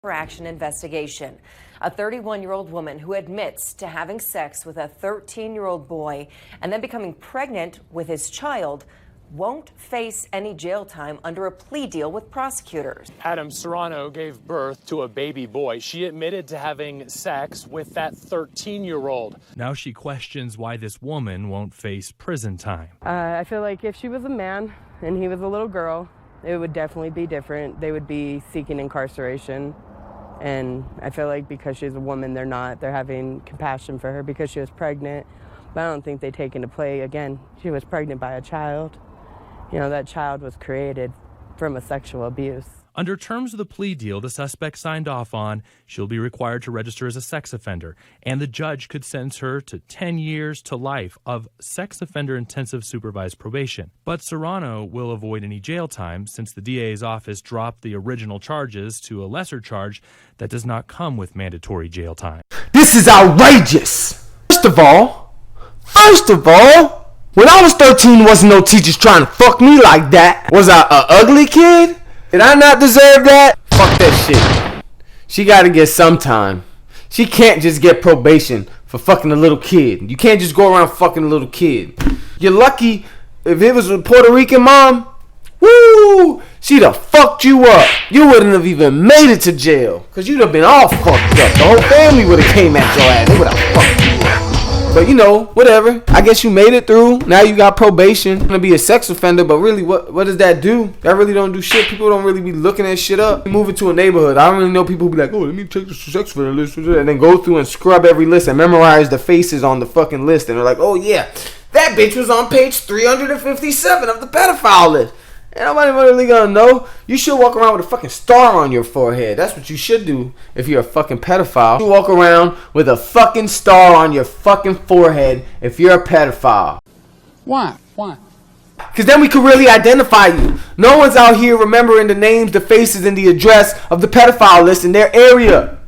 action investigation. A 31-year-old woman who admits to having sex with a 13-year-old boy and then becoming pregnant with his child won't face any jail time under a plea deal with prosecutors. Andrea Serrano gave birth to a baby boy. She admitted to having sex with that 13-year-old. Now she questions why this woman won't face prison time. I feel like if she was a man and he was a little girl, it would definitely be different. They would be seeking incarceration. And I feel like because she's a woman, they're not. They're having compassion for her because she was pregnant. But I don't think they take into play, again, she was pregnant by a child. You know, that child was created from a sexual abuse. Under terms of the plea deal the suspect signed off on, she'll be required to register as a sex offender, and the judge could sentence her to 10 years to life of sex offender intensive supervised probation. But Serrano will avoid any jail time since the DA's office dropped the original charges to a lesser charge that does not come with mandatory jail time. This is outrageous! First of all, when I was 13, wasn't no teachers trying to fuck me like that. Was I a ugly kid? Did I not deserve that? Fuck that shit. She gotta get some time. She can't just get probation for fucking a little kid. You can't just go around fucking a little kid. You're lucky if it was a Puerto Rican mom. Woo! She'd have fucked you up. You wouldn't have even made it to jail. Cause you'd have been all fucked up. The whole family would have came at your ass. They would have fucked you up. But you know, whatever. I guess you made it through. Now you got probation. You're gonna be a sex offender, but really, what does that do? That really don't do shit. People don't really be looking at shit up. You move into a neighborhood. I don't really know people who be like, oh, let me check the sex offender list, and then go through and scrub every list and memorize the faces on the fucking list. And they're like, oh yeah, that bitch was on page 357 of the pedophile list. Ain't nobody really gonna know. You should walk around with a fucking star on your forehead. That's what you should do if you're a fucking pedophile. You walk around with a fucking star on your fucking forehead if you're a pedophile. Why? Because then we could really identify you. No one's out here remembering the names, the faces, and the address of the pedophile list in their area.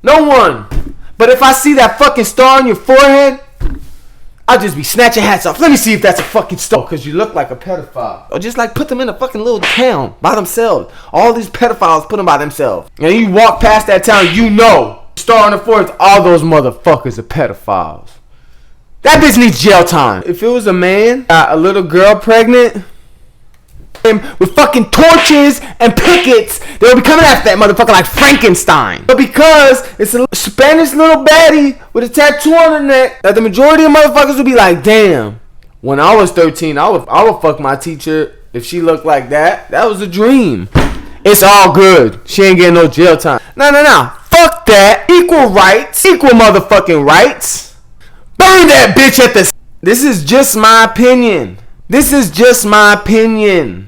No one. But if I see that fucking star on your forehead, I'll just be snatching hats off. Let me see if that's a fucking star. Because you look like a pedophile. Or just like put them in a fucking little town by themselves. All these pedophiles put them by themselves. And you walk past that town, you know. Star on the forehead, all those motherfuckers are pedophiles. That bitch needs jail time. If it was a man, got a little girl pregnant, with fucking torches and pickets, they'll be coming after that motherfucker like Frankenstein. But because it's a Spanish little baddie with a tattoo on her neck, that the majority of motherfuckers will be like, damn, when I was 13, I would fuck my teacher if she looked like that. That was a dream. It's all good. She ain't getting no jail time. No. Fuck that. Equal rights. Equal motherfucking rights. Burn that bitch at the... This is just my opinion. This is just my opinion.